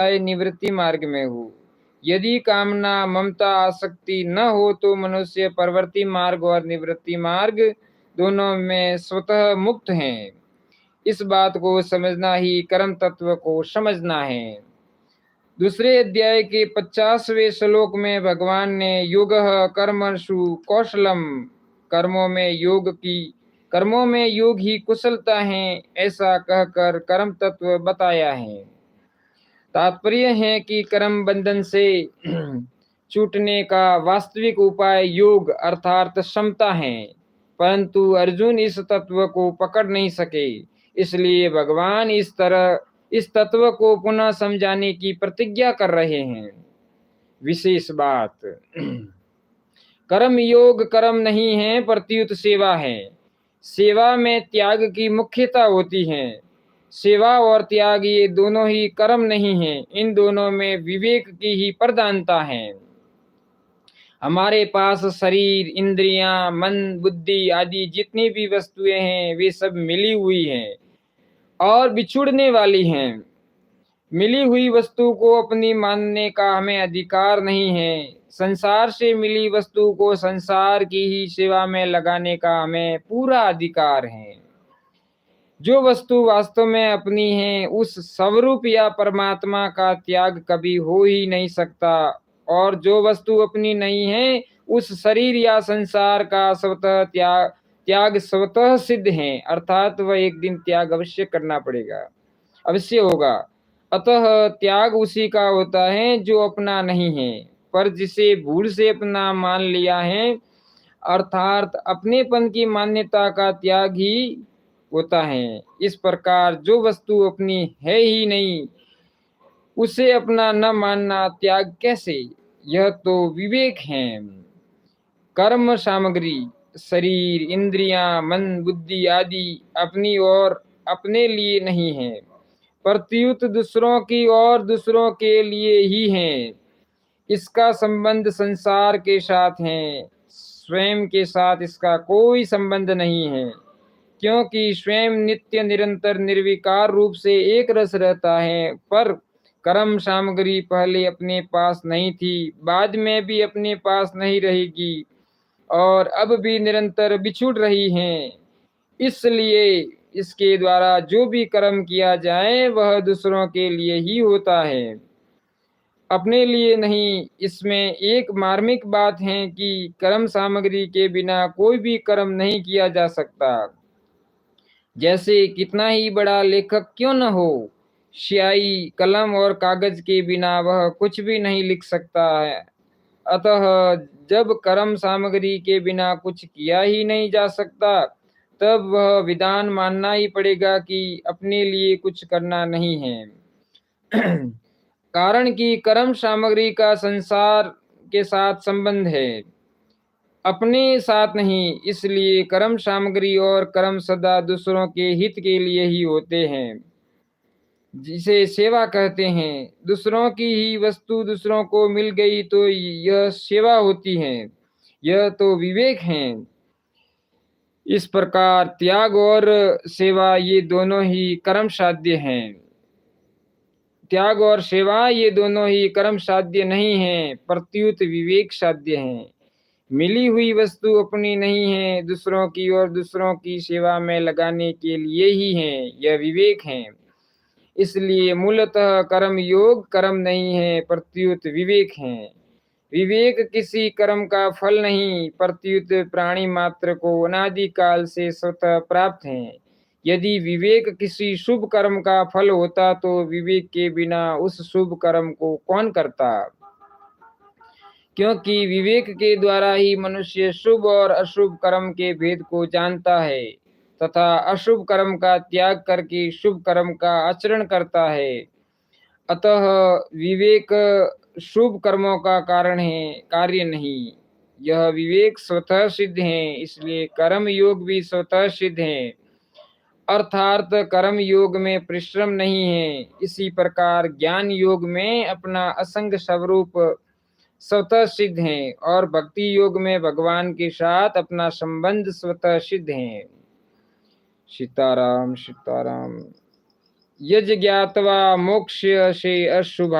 निवृत्ति मार्ग में हो। यदि कामना, ममता, आसक्ति न हो तो मनुष्य प्रवृत्ति मार्ग और निवृत्ति मार्ग दोनों में स्वतः मुक्त हैं। इस बात को समझना ही कर्म तत्व को समझना है। दूसरे अध्याय के 50वें श्लोक में भगवान ने योगः कर्मसु कौशलम, कर्मों में योग ही कुशलता है, ऐसा कहकर कर्म तत्व बताया है। तात्पर्य है कि कर्म बंधन से छूटने का वास्तविक उपाय योग अर्थात क्षमता है, परंतु अर्जुन इस तत्व को पकड़ नहीं सके। इसलिए भगवान इस तत्व को पुनः समझाने की प्रतिज्ञा कर रहे हैं। विशेष बात, कर्म योग कर्म नहीं है, प्रत्युत सेवा है। सेवा में त्याग की मुख्यता होती है। सेवा और त्याग ये दोनों ही कर्म नहीं है, इन दोनों में विवेक की ही प्रधानता है। हमारे पास शरीर, इंद्रियां, मन, बुद्धि आदि जितनी भी वस्तुएं हैं वे सब मिली हुई हैं और बिछुड़ने वाली हैं। मिली हुई वस्तु को अपनी मानने का हमें अधिकार नहीं है। संसार से मिली वस्तु को संसार की ही सेवा में लगाने का हमें पूरा अधिकार है। जो वस्तु वास्तव में अपनी है उस स्वरूप या परमात्मा का त्याग कभी हो ही नहीं सकता, और जो वस्तु अपनी नहीं है उस शरीर या संसार का स्वतः त्याग स्वतः सिद्ध है, अर्थात वह एक दिन त्याग अवश्य करना पड़ेगा, अवश्य होगा। अतः त्याग उसी का होता है जो अपना नहीं है, पर जिसे भूल से अपना मान लिया है, अर्थात अपनेपन की मान्यता का त्याग ही होता है। इस प्रकार जो वस्तु अपनी है ही नहीं उसे अपना न मानना त्याग कैसे? यह तो विवेक है। कर्म सामग्री शरीर, इंद्रियां, मन, बुद्धि आदि अपनी और अपने लिए नहीं है, प्रत्युत दूसरों की और दूसरों के लिए ही है। इसका संबंध संसार के साथ है, स्वयं के साथ इसका कोई संबंध नहीं है, क्योंकि स्वयं नित्य निरंतर निर्विकार रूप से एक रस रहता है। पर कर्म सामग्री पहले अपने पास नहीं थी, बाद में भी अपने पास नहीं रहेगी और अब भी निरंतर बिछुड़ रही हैं। इसलिए इसके द्वारा जो भी कर्म किया जाए वह दूसरों के लिए ही होता है, अपने लिए नहीं। इसमें एक मार्मिक बात है कि कर्म सामग्री के बिना कोई भी कर्म नहीं किया जा सकता। जैसे कितना ही बड़ा लेखक क्यों न हो, स्याही, कलम और कागज के बिना वह कुछ भी नहीं लिख सकता है। अतः जब कर्म सामग्री के बिना कुछ किया ही नहीं जा सकता, तब वह विधान मानना ही पड़ेगा कि अपने लिए कुछ करना नहीं है। कारण कि कर्म सामग्री का संसार के साथ संबंध है, अपने साथ नहीं। इसलिए कर्म सामग्री और कर्म सदा दूसरों के हित के लिए ही होते हैं, जिसे सेवा कहते हैं। दूसरों की ही वस्तु दूसरों को मिल गई तो यह सेवा होती है, यह तो विवेक है। इस प्रकार त्याग और सेवा ये दोनों ही कर्म साध्य हैं। त्याग और सेवा ये दोनों ही कर्म साध्य नहीं है, प्रत्युत विवेक साध्य हैं। मिली हुई वस्तु अपनी नहीं है, दूसरों की और दूसरों की सेवा में लगाने के लिए ही है, यह विवेक है। इसलिए मूलतः कर्म योग कर्म नहीं है, प्रत्युत विवेक है। विवेक किसी कर्म का फल नहीं, प्रत्युत प्राणी मात्र को अनादिकाल से स्वतः प्राप्त है। यदि विवेक किसी शुभ कर्म का फल होता तो विवेक के बिना उस शुभ कर्म को कौन करता? क्योंकि विवेक के द्वारा ही मनुष्य शुभ और अशुभ कर्म के भेद को जानता है तथा अशुभ कर्म का त्याग करके शुभ कर्म का आचरण करता है। अतः विवेक शुभ कर्मों का कारण है, कार्य नहीं। यह विवेक स्वतः सिद्ध है, इसलिए कर्म योग भी स्वतः सिद्ध है, अर्थात कर्म योग में परिश्रम नहीं है। इसी प्रकार ज्ञान योग में अपना असंग स्वरूप स्वतः सिद्ध है और भक्ति योग में भगवान के साथ अपना संबंध स्वतः सिद्ध है। सीताराम सीताराम। यज ज्ञात्वा मोक्ष्यसे अशुभ